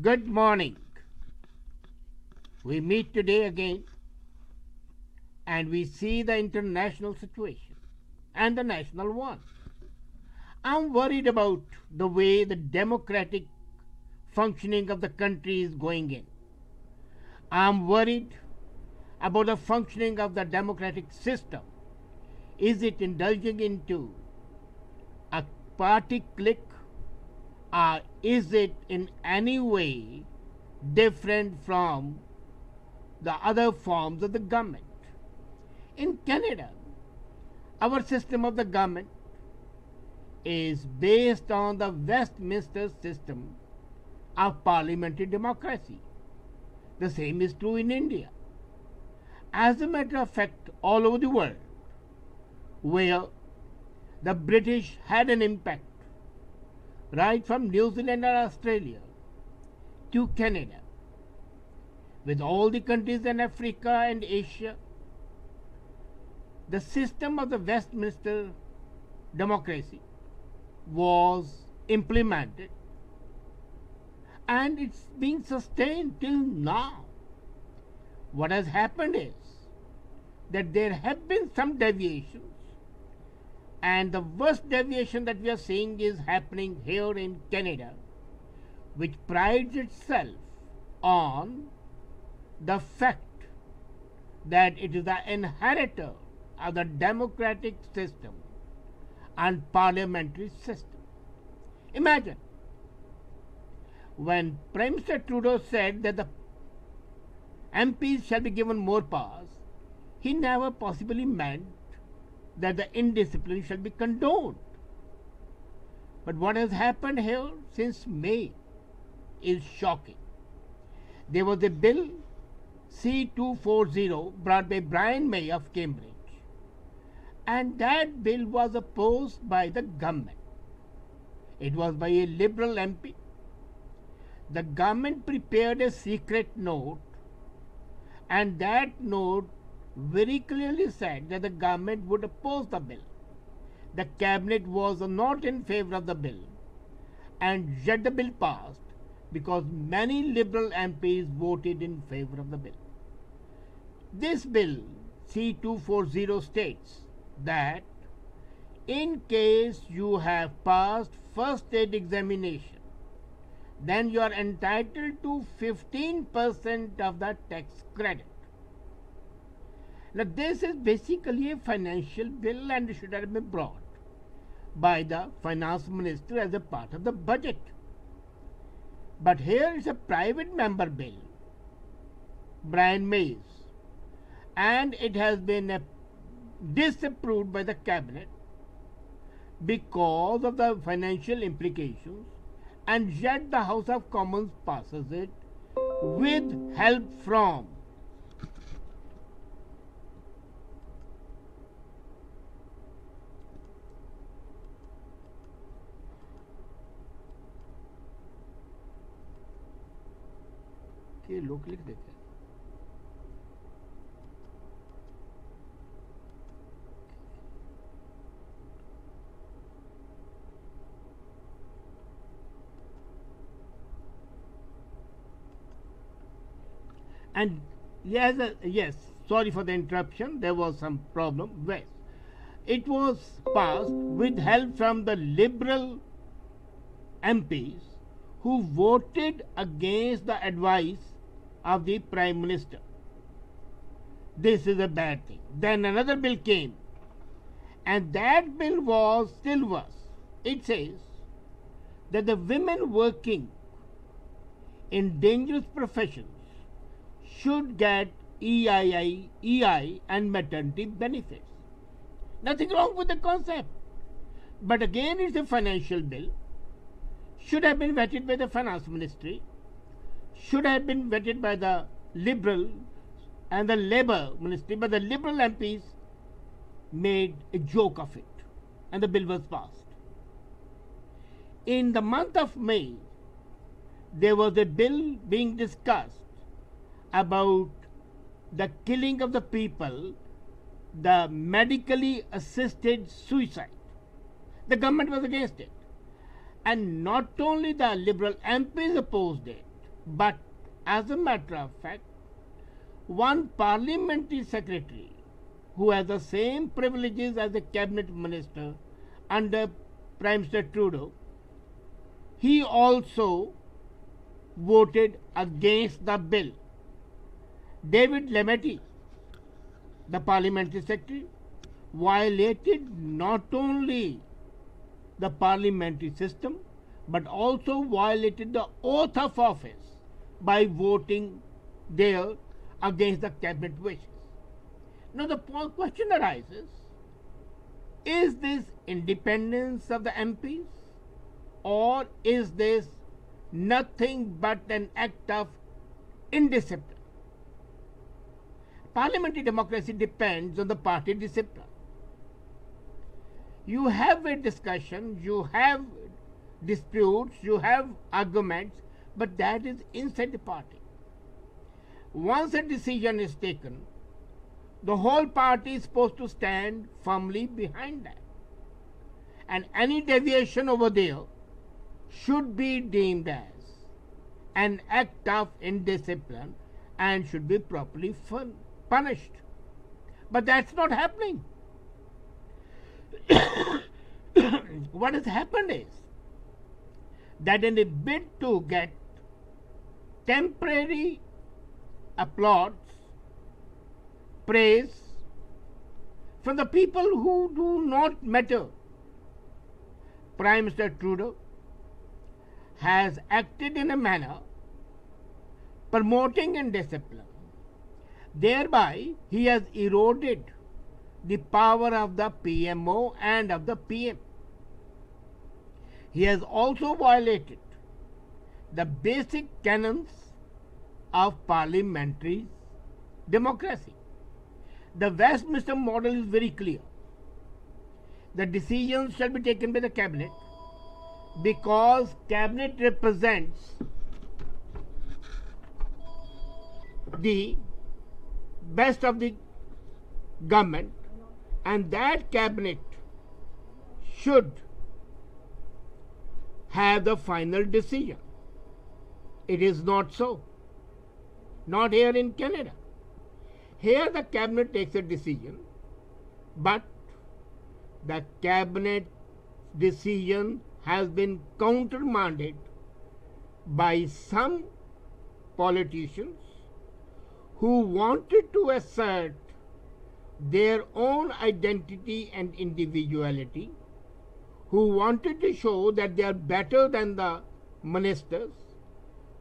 Good morning. We meet today again and we see the international situation and the national one. I'm worried about the way the democratic functioning of the country is going in. I'm worried about the functioning of the democratic system. Is it indulging into a party clique, or is it in any way different from the other forms of the government? In Canada, our system of the government is based on the Westminster system of parliamentary democracy. The same is true in India. As a matter of fact, all over the world, where the British had an impact, right from New Zealand and Australia to Canada, with all the countries in Africa and Asia, the system of the Westminster democracy was implemented and it's being sustained till now. What has happened is that there have been some deviations, and the worst deviation that we are seeing is happening here in Canada, which prides itself on the fact that it is the inheritor of the democratic system and parliamentary system. Imagine when Prime Minister Trudeau said that the MPs shall be given more powers, he never possibly meant that the indiscipline shall be condoned. But what has happened here since May is shocking. There was a bill C-240 brought by Brian May of Cambridge, and that bill was opposed by the government. It was by a Liberal MP. The government prepared a secret note, and that note very clearly said that the government would oppose the bill. The cabinet was not in favor of the bill, and yet the bill passed because many Liberal MPs voted in favor of the bill. This bill, C-240, states that in case you have passed first aid examination, then you are entitled to 15% of the tax credit. Now, this is basically a financial bill and should have been brought by the finance minister as a part of the budget. But here is a private member bill, Brian May's, and it has been disapproved by the cabinet because of the financial implications, and yet the House of Commons passes it with help from लोग लिख देते हैं. And yes, sorry for the interruption, there was some problem. Yes, it was passed with help from the Liberal MPs who voted against the advice of the Prime Minister. This is a bad thing. Then another bill came, and that bill was still worse. It says that the women working in dangerous professions should get EI and maternity benefits. Nothing wrong with the concept. But again, it's a financial bill. Should have been vetted by the finance ministry, should have been vetted by the Liberal and the Labour ministry, but the Liberal MPs made a joke of it, and the bill was passed. In the month of May, there was a bill being discussed about the killing of the people, the medically assisted suicide. The government was against it. And not only the Liberal MPs opposed it, But as a matter of fact, one parliamentary secretary who has the same privileges as a cabinet minister under Prime Minister Trudeau, he also voted against the bill. David Lemaitre, the parliamentary secretary, violated not only the parliamentary system but also violated the oath of office by voting there against the cabinet wishes. Now the question arises, is this independence of the MPs or is this nothing but an act of indiscipline? Parliamentary democracy depends on the party discipline. You have a discussion, you have disputes, you have arguments, but that is inside the party. Once a decision is taken, the whole party is supposed to stand firmly behind that. And any deviation over there should be deemed as an act of indiscipline and should be properly punished. But that's not happening. What has happened is that in a bid to get temporary applause, praise from the people who do not matter, Prime Minister Trudeau has acted in a manner promoting indiscipline. Thereby, he has eroded the power of the PMO and of the PM. He has also violated the basic canons of parliamentary democracy. The Westminster model is very clear. The decisions shall be taken by the cabinet because cabinet represents the best of the government, and that cabinet should have the final decision. It is not so. Not here in Canada. Here the cabinet takes a decision, but the cabinet decision has been countermanded by some politicians who wanted to assert their own identity and individuality, who wanted to show that they are better than the ministers,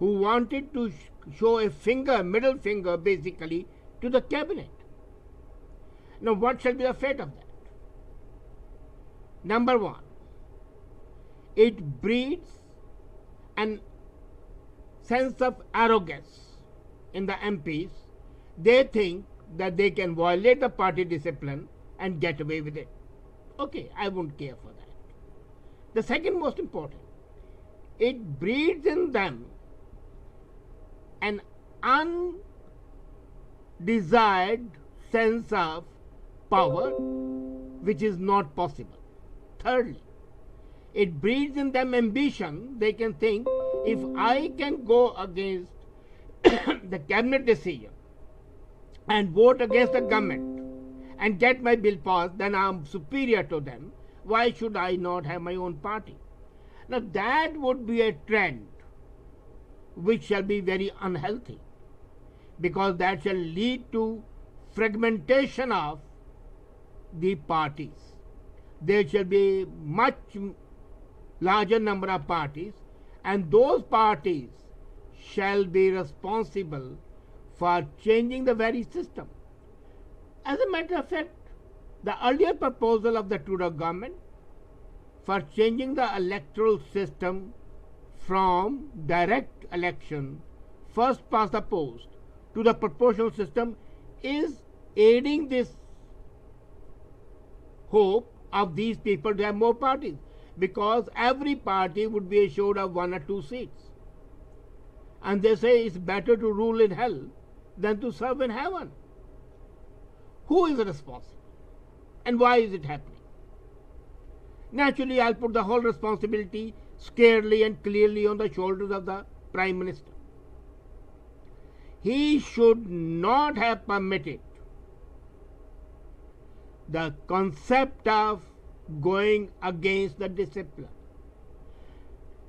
who wanted to show a finger, middle finger basically, to the cabinet. Now what shall be the fate of that? Number one, it breeds an sense of arrogance in the MPs. They think that they can violate the party discipline and get away with it. Okay, I won't care for that. The second most important, it breeds in them an undesired sense of power which is not possible. Thirdly, it breeds in them ambition. They can think, if I can go against the cabinet decision and vote against the government and get my bill passed, then I am superior to them. Why should I not have my own party? Now that would be a trend which shall be very unhealthy, because that shall lead to fragmentation of the parties. There shall be much larger number of parties, and those parties shall be responsible for changing the very system. As a matter of fact, the earlier proposal of the Trudeau government for changing the electoral system from direct election, first past the post, to the proportional system is aiding this hope of these people to have more parties, because every party would be assured of 1 or 2 seats. And they say it's better to rule in hell than to serve in heaven. Who is responsible? And why is it happening? Naturally, I'll put the whole responsibility scarcely and clearly on the shoulders of the Prime Minister. he should not have permitted the concept of going against the discipline.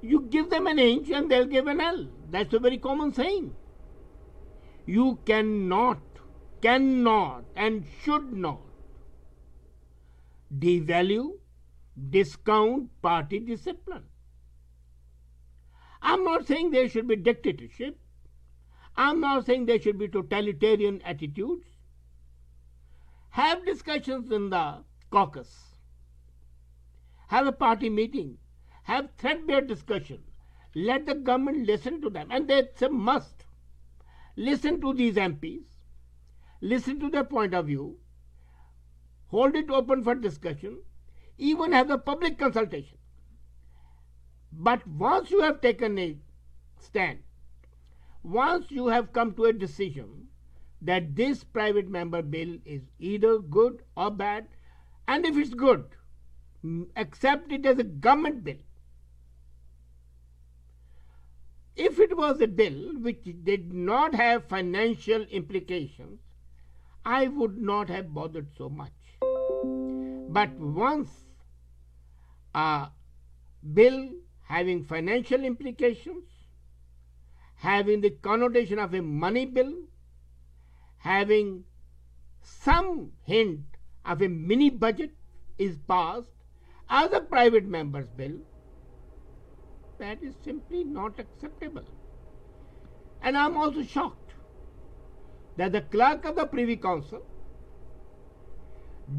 You give them an inch and they'll give an L. That's a very common saying. You cannot, and should not devalue, discount party discipline. I'm not saying there should be dictatorship. I'm not saying there should be totalitarian attitudes. Have discussions in the caucus. Have a party meeting. Have threadbare discussion. Let the government listen to them. And that's a must. Listen to these MPs. Listen to their point of view. Hold it open for discussion. Even have a public consultation. But once you have taken a stand, once you have come to a decision that this private member bill is either good or bad, and if it's good, accept it as a government bill. If it was a bill which did not have financial implications, I would not have bothered so much. But once a bill having financial implications, having the connotation of a money bill, having some hint of a mini budget is passed as a private member's bill, that is simply not acceptable. And I'm also shocked that the clerk of the Privy Council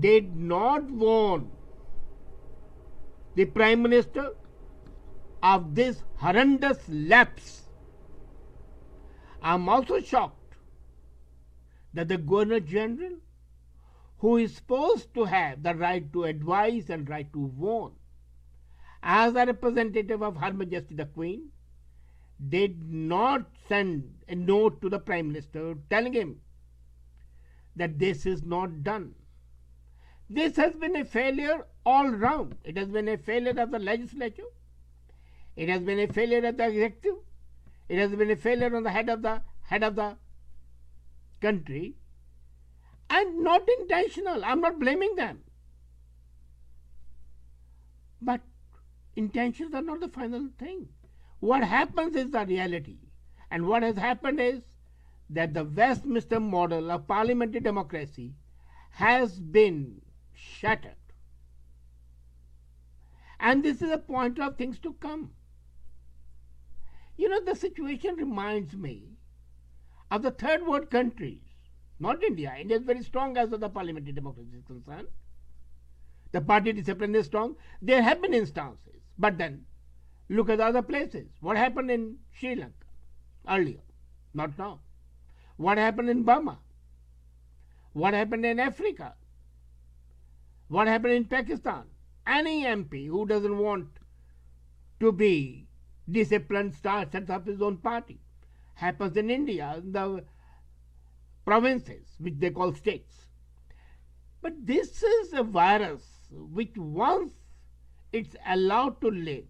did not warn the Prime Minister of this horrendous lapse. I'm also shocked that the Governor General, who is supposed to have the right to advise and right to warn, as a representative of Her Majesty the Queen, did not send a note to the Prime Minister telling him that this is not done. This has been a failure all round. It has been a failure of the legislature. It has been a failure of the executive. It has been a failure on the head of the country, and not intentional. I'm not blaming them. But intentions are not the final thing. What happens is the reality. And what has happened is that the Westminster model of parliamentary democracy has been shattered. And this is a pointer of things to come. You know, the situation reminds me of the third world countries, not India. India is very strong as far as the parliamentary democracy is concerned. The party discipline is strong. There have been instances. But then, look at other places. What happened in Sri Lanka earlier? Not now. What happened in Burma? What happened in Africa? What happened in Pakistan? Any MP who doesn't want to be disciplined sets up his own party. Happens in India, in the provinces, which they call states. But this is a virus which once it's allowed to live,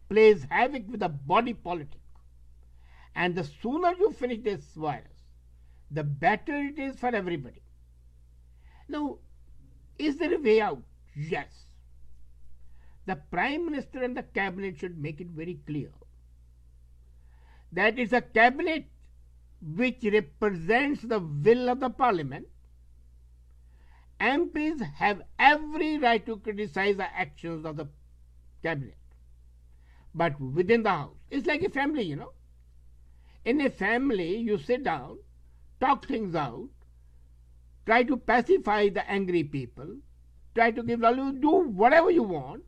plays havoc with the body politic. And the sooner you finish this virus, the better it is for everybody. Now, is there a way out? Yes. The Prime Minister and the Cabinet should make it very clear that it's a Cabinet which represents the will of the Parliament. MPs have every right to criticize the actions of the Cabinet. But within the House, it's like a family, you know. In a family, you sit down, talk things out, try to pacify the angry people, try to give value, do whatever you want,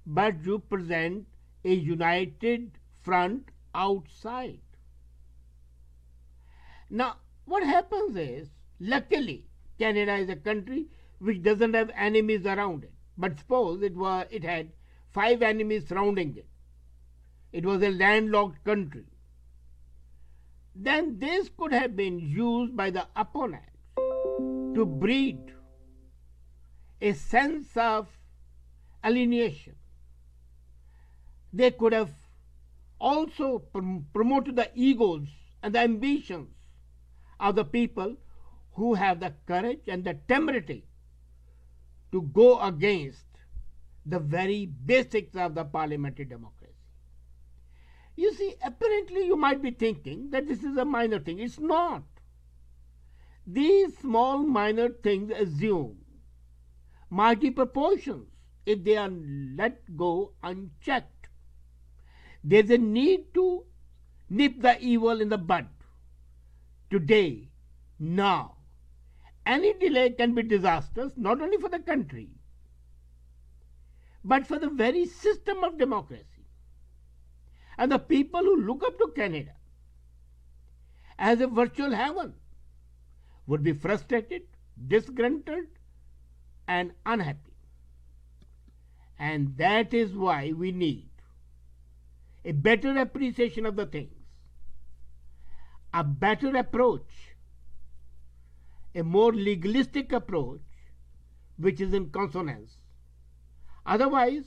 but you present a united front outside. Now, what happens is, luckily, Canada is a country which doesn't have enemies around it. But suppose it had 5 enemies surrounding it. It was a landlocked country. Then this could have been used by the opponents to breed a sense of alienation. They could have also promoted the egos and the ambitions are the people who have the courage and the temerity to go against the very basics of the parliamentary democracy. You see, apparently you might be thinking that this is a minor thing. It's not. These small minor things assume mighty proportions if they are let go unchecked. There's a need to nip the evil in the bud. Today, now. Any delay can be disastrous not only for the country, but for the very system of democracy. And the people who look up to Canada as a virtual heaven would be frustrated, disgruntled, and unhappy. And that is why we need a better appreciation of the things, a better approach, a more legalistic approach which is in consonance. Otherwise,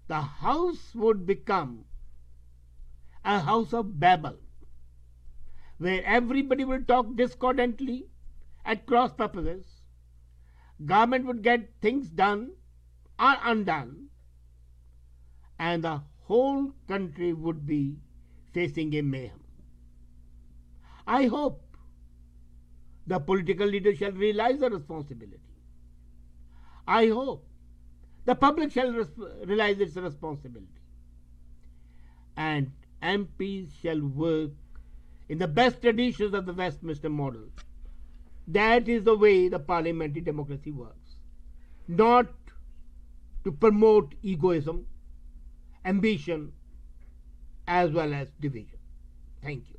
the house would become a house of Babel, where everybody will talk discordantly at cross purposes. Government would get things done or undone, and the whole country would be facing a mayhem. I hope the political leaders shall realize the responsibility. I hope the public shall realize its responsibility. And MPs shall work in the best traditions of the Westminster model. That is the way the parliamentary democracy works. Not to promote egoism, ambition, as well as division. Thank you.